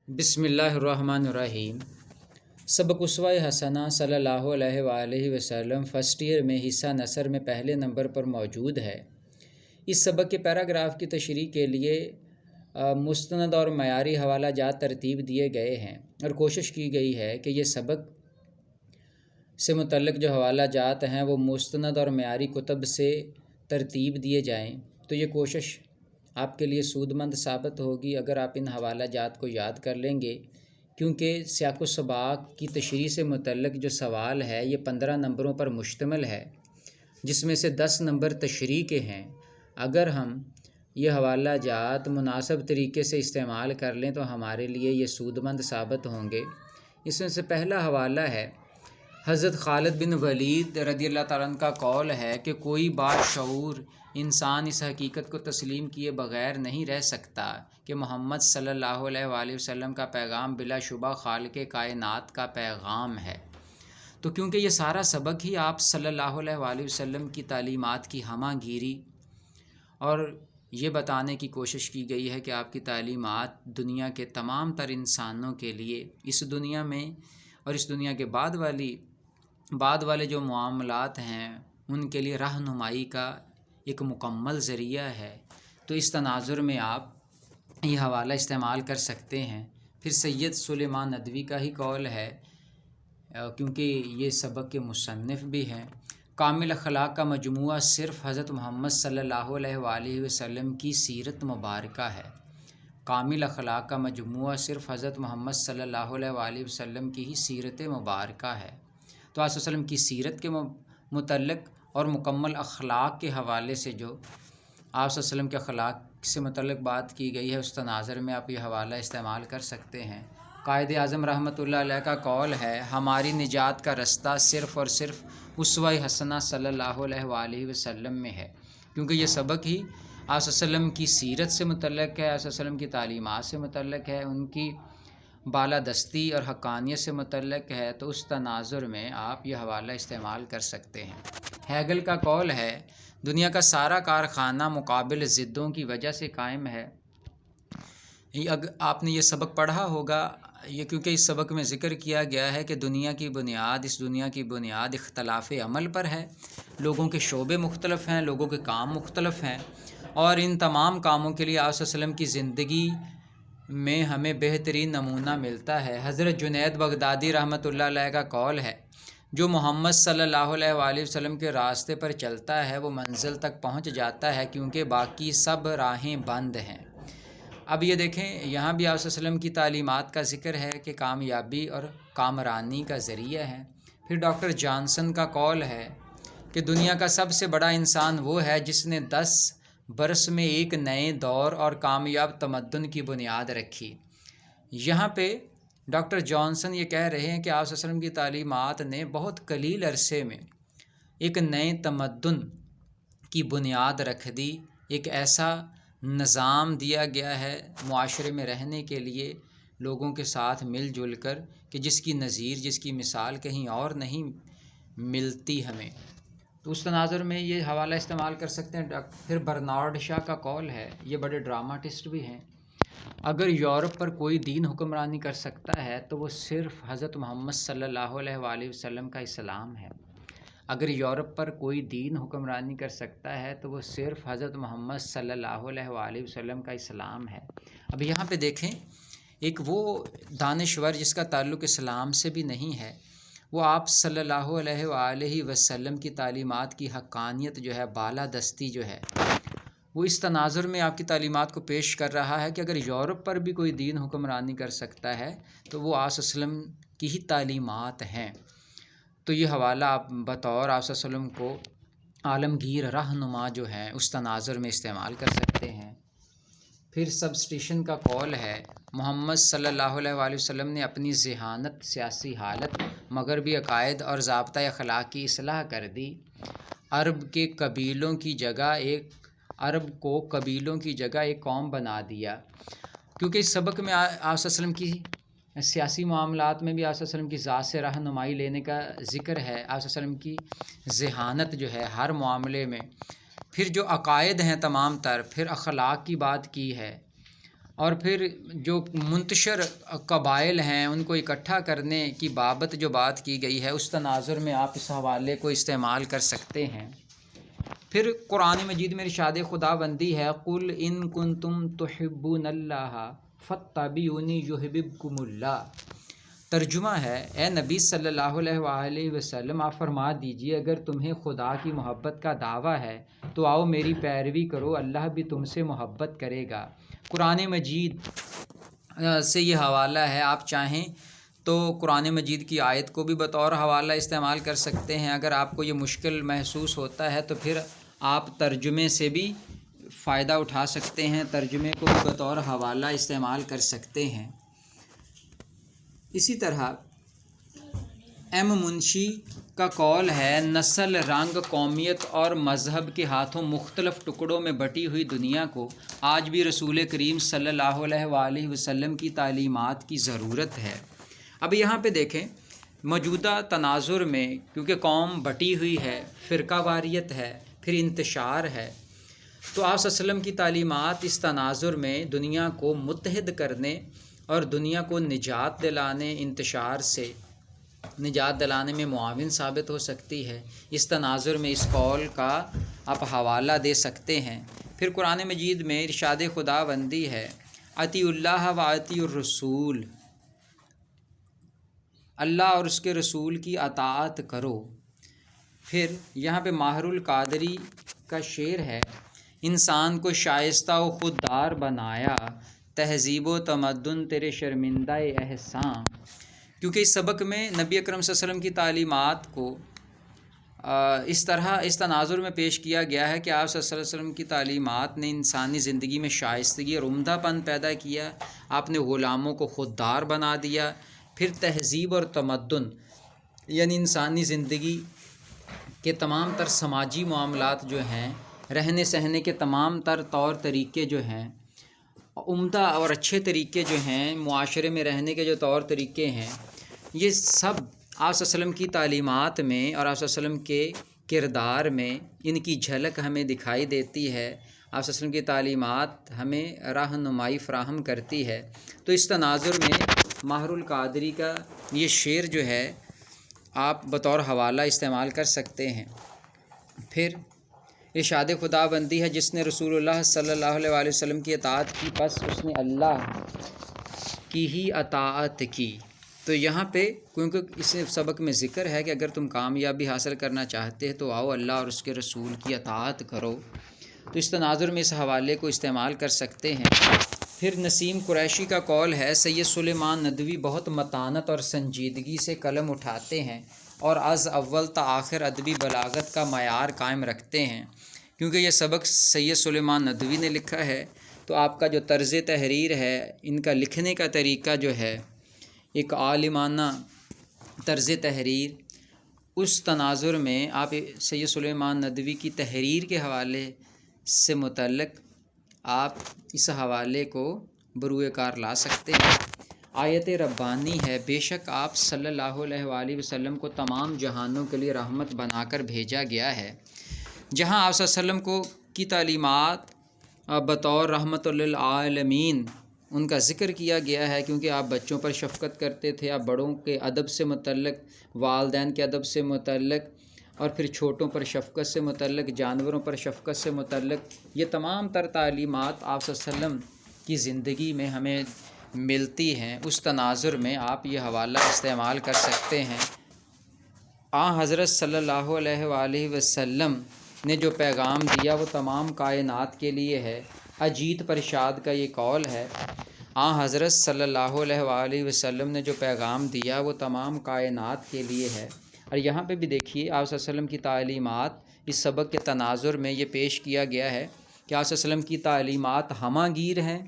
بسم اللہ الرحمن الرحیم۔ سبق اسوہ حسنہ صلی اللہ علیہ وآلہ وسلم فرسٹ ایئر میں حصہ نثر میں پہلے نمبر پر موجود ہے۔ اس سبق کے پیراگراف کی تشریح کے لیے مستند اور معیاری حوالہ جات ترتیب دیے گئے ہیں اور کوشش کی گئی ہے کہ یہ سبق سے متعلق جو حوالہ جات ہیں وہ مستند اور معیاری کتب سے ترتیب دیے جائیں۔ تو یہ کوشش آپ کے لیے سود مند ثابت ہوگی اگر آپ ان حوالہ جات کو یاد کر لیں گے، کیونکہ سیاق و سباق کی تشریح سے متعلق جو سوال ہے یہ 15 نمبروں پر مشتمل ہے، جس میں سے 10 نمبر تشریح کے ہیں۔ اگر ہم یہ حوالہ جات مناسب طریقے سے استعمال کر لیں تو ہمارے لیے یہ سود مند ثابت ہوں گے۔ اس میں سے پہلا حوالہ ہے حضرت خالد بن ولید رضی اللہ تعالیٰ عنہ کا قول ہے کہ کوئی باشعور انسان اس حقیقت کو تسلیم کیے بغیر نہیں رہ سکتا کہ محمد صلی اللہ علیہ وآلہ وسلم کا پیغام بلا شبہ خالق کائنات کا پیغام ہے۔ تو کیونکہ یہ سارا سبق ہی آپ صلی اللہ علیہ وآلہ وسلم کی تعلیمات کی ہمہ گیری اور یہ بتانے کی کوشش کی گئی ہے کہ آپ کی تعلیمات دنیا کے تمام تر انسانوں کے لیے اس دنیا میں اور اس دنیا کے بعد والے جو معاملات ہیں ان کے لیے رہنمائی کا ایک مکمل ذریعہ ہے۔ تو اس تناظر میں آپ یہ حوالہ استعمال کر سکتے ہیں۔ پھر سید سلیمان ندوی کا ہی قول ہے، کیونکہ یہ سبق کے مصنف بھی ہیں، کامل اخلاق کا مجموعہ صرف حضرت محمد صلی اللہ علیہ وآلہ وسلم کی سیرت مبارکہ ہے۔ کامل اخلاق کا مجموعہ صرف حضرت محمد صلی اللہ علیہ وآلہ وسلم کی ہی سیرت مبارکہ ہے۔ تو آپ صلی اللہ علیہ وسلم کی سیرت کے متعلق اور مکمل اخلاق کے حوالے سے جو آپ صلی اللہ علیہ وسلم کے اخلاق سے متعلق بات کی گئی ہے اس تناظر میں آپ یہ حوالہ استعمال کر سکتے ہیں۔ قائد اعظم رحمۃ اللہ علیہ کا قول ہے، ہماری نجات کا رستہ صرف اور صرف اسوہ حسنہ صلی اللہ علیہ وآلہ وسلم میں ہے، کیونکہ یہ سبق ہی آپ صلی اللہ علیہ وسلم کی سیرت سے متعلق ہے، آپ صلی اللہ علیہ وسلم کی تعلیمات سے متعلق ہے، ان کی بالادستی اور حقانیت سے متعلق ہے۔ تو اس تناظر میں آپ یہ حوالہ استعمال کر سکتے ہیں۔ ہیگل کا قول ہے، دنیا کا سارا کارخانہ مقابل ضدوں کی وجہ سے قائم ہے۔ آپ نے یہ سبق پڑھا ہوگا، یہ کیونکہ اس سبق میں ذکر کیا گیا ہے کہ اس دنیا کی بنیاد اختلاف عمل پر ہے۔ لوگوں کے شعبے مختلف ہیں، لوگوں کے کام مختلف ہیں، اور ان تمام کاموں کے لیے آپ صلی اللہ علیہ وسلم کی زندگی میں ہمیں بہترین نمونہ ملتا ہے۔ حضرت جنید بغدادی رحمۃ اللہ علیہ کا قول ہے، جو محمد صلی اللہ علیہ وآلہ وسلم کے راستے پر چلتا ہے وہ منزل تک پہنچ جاتا ہے، کیونکہ باقی سب راہیں بند ہیں۔ اب یہ دیکھیں، یہاں بھی آپ صلی اللہ علیہ وسلم کی تعلیمات کا ذکر ہے کہ کامیابی اور کامرانی کا ذریعہ ہے۔ پھر ڈاکٹر جانسن کا قول ہے کہ دنیا کا سب سے بڑا انسان وہ ہے جس نے 10 برس میں ایک نئے دور اور کامیاب تمدن کی بنیاد رکھی۔ یہاں پہ ڈاکٹر جانسن یہ کہہ رہے ہیں کہ آپ صلی اللہ علیہ وسلم کی تعلیمات نے بہت قلیل عرصے میں ایک نئے تمدن کی بنیاد رکھ دی، ایک ایسا نظام دیا گیا ہے معاشرے میں رہنے کے لیے لوگوں کے ساتھ مل جل کر کہ جس کی نظیر، جس کی مثال کہیں اور نہیں ملتی ہمیں۔ تو اس تناظر میں یہ حوالہ استعمال کر سکتے ہیں۔ پھر برنارڈ شاہ کا قول ہے، یہ بڑے ڈراماٹسٹ بھی ہیں، اگر یورپ پر کوئی دین حکمرانی کر سکتا ہے تو وہ صرف حضرت محمد صلی اللہ علیہ وآلہ وسلم کا اسلام ہے۔ اگر یورپ پر کوئی دین حکمرانی کر سکتا ہے تو وہ صرف حضرت محمد صلی اللہ علیہ وآلہ وسلم کا اسلام ہے۔ اب یہاں پہ دیکھیں، ایک وہ دانشور جس کا تعلق اسلام سے بھی نہیں ہے، وہ آپ صلی اللہ علیہ وآلہ وسلم کی تعلیمات کی حقانیت جو ہے، بالادستی جو ہے، وہ اس تناظر میں آپ کی تعلیمات کو پیش کر رہا ہے کہ اگر یورپ پر بھی کوئی دین حکمرانی کر سکتا ہے تو وہ آپ صلی اللہ علیہ وسلم کی ہی تعلیمات ہیں۔ تو یہ حوالہ آپ بطور آپ صلی اللہ علیہ وسلم کو عالمگیر رہنما جو ہیں اس تناظر میں استعمال کر سکتے ہیں۔ پھر سبسٹیشن کا قول ہے، محمد صلی اللہ علیہ وآلہ وسلم نے اپنی ذہانت، سیاسی حالت، مغربی عقائد اور ضابطۂ اخلاق کی اصلاح کر دی۔ عرب کو قبیلوں کی جگہ ایک قوم بنا دیا۔ کیونکہ اس سبق میں آپ صلی اللہ علیہ وسلم کی سیاسی معاملات میں بھی آپ صلی اللہ علیہ وسلم کی ذات سے رہنمائی لینے کا ذکر ہے، آپ صلی اللہ علیہ وسلم کی ذہانت جو ہے ہر معاملے میں، پھر جو عقائد ہیں تمام تر، پھر اخلاق کی بات کی ہے، اور پھر جو منتشر قبائل ہیں ان کو اکٹھا کرنے کی بابت جو بات کی گئی ہے اس تناظر میں آپ اس حوالے کو استعمال کر سکتے ہیں۔ پھر قرآن مجید میں ارشاد خدا بندی ہے قُلْ إِن كُنتُمْ تُحِبُّونَ اللَّهَ فَاتَّبِعُونِي يُحْبِبْكُمُ اللَّهُ۔ ترجمہ ہے، اے نبی صلی اللہ علیہ وآلہ وسلم آپ فرما دیجئے اگر تمہیں خدا کی محبت کا دعویٰ ہے تو آؤ میری پیروی کرو، اللہ بھی تم سے محبت کرے گا۔ قرآن مجید سے یہ حوالہ ہے، آپ چاہیں تو قرآن مجید کی آیت کو بھی بطور حوالہ استعمال کر سکتے ہیں۔ اگر آپ کو یہ مشکل محسوس ہوتا ہے تو پھر آپ ترجمے سے بھی فائدہ اٹھا سکتے ہیں، ترجمے کو بھی بطور حوالہ استعمال کر سکتے ہیں۔ اسی طرح ایم منشی کا قول ہے نسل، رنگ، قومیت اور مذہب کے ہاتھوں مختلف ٹکڑوں میں بٹی ہوئی دنیا کو آج بھی رسول کریم صلی اللہ علیہ وآلہ وسلم کی تعلیمات کی ضرورت ہے۔ اب یہاں پہ دیکھیں موجودہ تناظر میں کیونکہ قوم بٹی ہوئی ہے، فرقہ واریت ہے، پھر انتشار ہے، تو آپ صلی اللہ علیہ وسلم کی تعلیمات اس تناظر میں دنیا کو متحد کرنے اور دنیا کو نجات دلانے، انتشار سے نجات دلانے میں معاون ثابت ہو سکتی ہے۔ اس تناظر میں اس قول کا آپ حوالہ دے سکتے ہیں۔ پھر قرآن مجید میں ارشاد خدا بندی ہے اطیعوا اللہ و اطیعوا الرسول، اللہ اور اس کے رسول کی اطاعت کرو۔ پھر یہاں پہ ماہر القادری کا شعر ہے انسان کو شائستہ و خوددار بنایا، تہذیب و تمدن تیرے شرمندہ احسان۔ کیونکہ اس سبق میں نبی اکرم صلی اللہ علیہ وسلم کی تعلیمات کو اس طرح اس تناظر میں پیش کیا گیا ہے کہ آپ صلی اللہ علیہ وسلم کی تعلیمات نے انسانی زندگی میں شائستگی اور عمدہ پن پیدا کیا، آپ نے غلاموں کو خوددار بنا دیا۔ پھر تہذیب اور تمدن یعنی انسانی زندگی کے تمام تر سماجی معاملات جو ہیں، رہنے سہنے کے تمام تر طور طریقے جو ہیں، عمدہ اور اچھے طریقے جو ہیں، معاشرے میں رہنے کے جو طور طریقے ہیں، یہ سب آپ صلی اللہ علیہ وسلم کی تعلیمات میں اور آپ صلی اللہ علیہ وسلم کے کردار میں ان کی جھلک ہمیں دکھائی دیتی ہے۔ آپ صلی اللہ علیہ وسلم کی تعلیمات ہمیں رہنمائی فراہم کرتی ہے۔ تو اس تناظر میں ماہر القادری کا یہ شعر جو ہے آپ بطور حوالہ استعمال کر سکتے ہیں۔ پھر ارشاد خدا بندی ہے جس نے رسول اللہ صلی اللہ علیہ وآلہ وسلم کی اطاعت کی پس اس نے اللہ کی ہی اطاعت کی۔ تو یہاں پہ کیونکہ اس سبق میں ذکر ہے کہ اگر تم کامیابی حاصل کرنا چاہتے تو آؤ اللہ اور اس کے رسول کی اطاعت کرو، تو اس تناظر میں اس حوالے کو استعمال کر سکتے ہیں۔ پھر نسیم قریشی کا قول ہے سید سلیمان ندوی بہت متانت اور سنجیدگی سے قلم اٹھاتے ہیں اور از اول تا آخر ادبی بلاغت کا معیار قائم رکھتے ہیں۔ کیونکہ یہ سبق سید سلیمان ندوی نے لکھا ہے تو آپ کا جو طرز تحریر ہے، ان کا لکھنے کا طریقہ جو ہے ایک عالمانہ طرز تحریر، اس تناظر میں آپ سید سلیمان ندوی کی تحریر کے حوالے سے متعلق آپ اس حوالے کو بروئے کار لا سکتے ہیں۔ آیت ربانی ہے بے شک آپ صلی اللہ علیہ وآلہ وسلم کو تمام جہانوں کے لیے رحمت بنا کر بھیجا گیا ہے۔ جہاں آپ صلی اللہ علیہ وسلم کی تعلیمات بطور رحمت للعالمین ان کا ذکر کیا گیا ہے، کیونکہ آپ بچوں پر شفقت کرتے تھے، آپ بڑوں کے ادب سے متعلق، والدین کے ادب سے متعلق، اور پھر چھوٹوں پر شفقت سے متعلق، جانوروں پر شفقت سے متعلق، یہ تمام تر تعلیمات آپ صلی اللہ علیہ وسلم کی زندگی میں ہمیں ملتی ہیں۔ اس تناظر میں آپ یہ حوالہ استعمال کر سکتے ہیں۔ حضرت صلی اللہ علیہ وآلہ وسلم نے جو پیغام دیا وہ تمام کائنات کے لیے ہے۔ اجیت پرشاد کا یہ قول ہے حضرت صلی اللہ علیہ وآلہ وسلم نے جو پیغام دیا وہ تمام کائنات کے لیے ہے۔ اور یہاں پہ بھی دیکھیے آپ صلی اللہ علیہ وسلم کی تعلیمات اس سبق کے تناظر میں یہ پیش کیا گیا ہے کہ آپ صلی اللہ علیہ وسلم کی تعلیمات ہمہ گیر ہیں،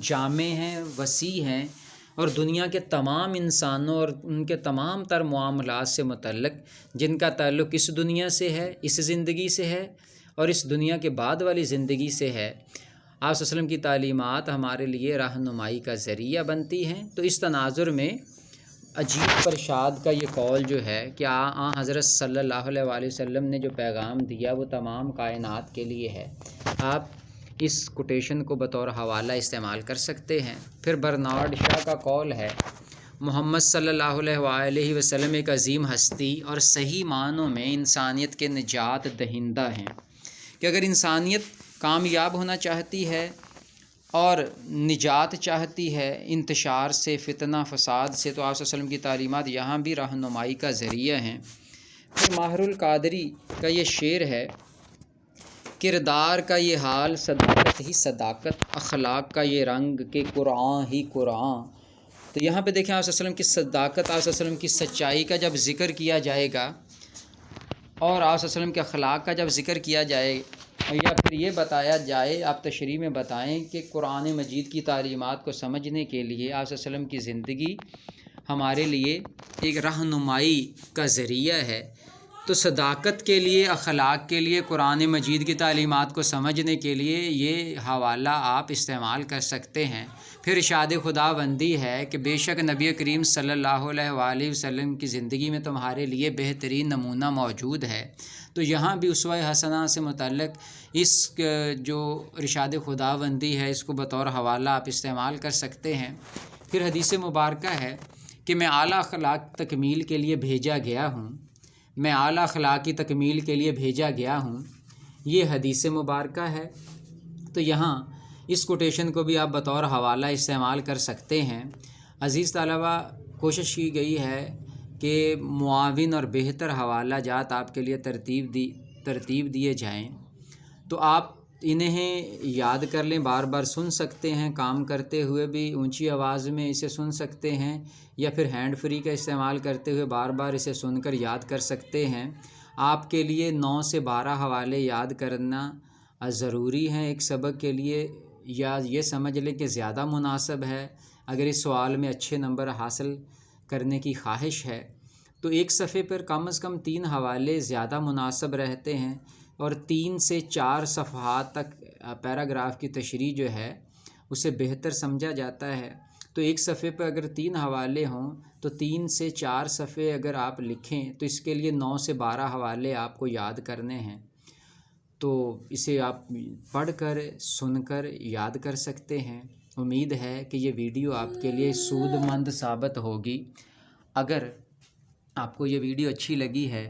جامع ہیں، وسیع ہیں، اور دنیا کے تمام انسانوں اور ان کے تمام تر معاملات سے متعلق جن کا تعلق اس دنیا سے ہے، اس زندگی سے ہے، اور اس دنیا کے بعد والی زندگی سے ہے، آپ صلی اللہ علیہ وسلم کی تعلیمات ہمارے لیے رہنمائی کا ذریعہ بنتی ہیں۔ تو اس تناظر میں اجیت پرشاد کا یہ قول جو ہے کہ حضرت صلی اللہ علیہ وآلہ وسلم نے جو پیغام دیا وہ تمام کائنات کے لیے ہے۔ آپ اس کوٹیشن کو بطور حوالہ استعمال کر سکتے ہیں۔ پھر برنارڈ شاہ کا قول ہے، محمد صلی اللہ علیہ وآلہ وسلم ایک عظیم ہستی اور صحیح معنوں میں انسانیت کے نجات دہندہ ہیں، کہ اگر انسانیت کامیاب ہونا چاہتی ہے اور نجات چاہتی ہے انتشار سے، فتنہ فساد سے، تو آپ صلی اللہ علیہ وسلم کی تعلیمات یہاں بھی رہنمائی کا ذریعہ ہیں۔ پھر ماہر القادری کا یہ شعر ہے، کردار کا یہ حال صداقت ہی صداقت، اخلاق کا یہ رنگ کہ قرآن ہی قرآن۔ تو یہاں پہ دیکھیں آپ صلی اللہ علیہ وسلم کی صداقت، آپ صلی اللہ علیہ وسلم کی سچائی کا جب ذکر کیا جائے گا اور آپ صلی اللہ علیہ وسلم کے اخلاق کا جب ذکر کیا جائے یا پھر یہ بتایا جائے، آپ تشریح میں بتائیں کہ قرآن مجید کی تعلیمات کو سمجھنے کے لیے آپ صلی اللہ علیہ وسلم کی زندگی ہمارے لیے ایک رہنمائی کا ذریعہ ہے، تو صداقت کے لیے، اخلاق کے لیے، قرآن مجید کی تعلیمات کو سمجھنے کے لیے یہ حوالہ آپ استعمال کر سکتے ہیں۔ پھر ارشاد خداوندی ہے کہ بے شک نبی کریم صلی اللہ علیہ وآلہ وسلم کی زندگی میں تمہارے لیے بہترین نمونہ موجود ہے، تو یہاں بھی اسوہ حسنہ سے متعلق اس جو ارشاد خداوندی ہے اس کو بطور حوالہ آپ استعمال کر سکتے ہیں۔ پھر حدیث مبارکہ ہے کہ میں اعلیٰ اخلاق تکمیل کے لیے بھیجا گیا ہوں، میں اعلیٰ اخلاقی تکمیل کے لیے بھیجا گیا ہوں، یہ حدیث مبارکہ ہے۔ تو یہاں اس کوٹیشن کو بھی آپ بطور حوالہ استعمال کر سکتے ہیں۔ عزیز طلبہ، کوشش کی گئی ہے کہ معاون اور بہتر حوالہ جات آپ کے لیے ترتیب دیے جائیں، تو آپ انہیں یاد کر لیں، بار بار سن سکتے ہیں، کام کرتے ہوئے بھی اونچی آواز میں اسے سن سکتے ہیں، یا پھر ہینڈ فری کا استعمال کرتے ہوئے بار بار اسے سن کر یاد کر سکتے ہیں۔ آپ کے لیے 9 سے 12 حوالے یاد کرنا ضروری ہیں ایک سبق کے لیے، یا یہ سمجھ لیں کہ زیادہ مناسب ہے اگر اس سوال میں اچھے نمبر حاصل کرنے کی خواہش ہے، تو ایک صفحے پر کم از کم 3 حوالے زیادہ مناسب رہتے ہیں، اور 3 سے 4 صفحات تک پیراگراف کی تشریح جو ہے اسے بہتر سمجھا جاتا ہے۔ تو ایک صفحے پہ اگر 3 حوالے ہوں تو 3 سے 4 صفحے اگر آپ لکھیں تو اس کے لیے 9 سے 12 حوالے آپ کو یاد کرنے ہیں، تو اسے آپ پڑھ کر، سن کر یاد کر سکتے ہیں۔ امید ہے کہ یہ ویڈیو آپ کے لیے سود مند ثابت ہوگی۔ اگر آپ کو یہ ویڈیو اچھی لگی ہے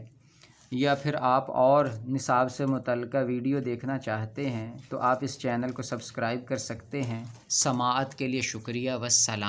یا پھر آپ اور نصاب سے متعلقہ ویڈیو دیکھنا چاہتے ہیں تو آپ اس چینل کو سبسکرائب کر سکتے ہیں۔ سماعت کے لیے شکریہ، والسلام۔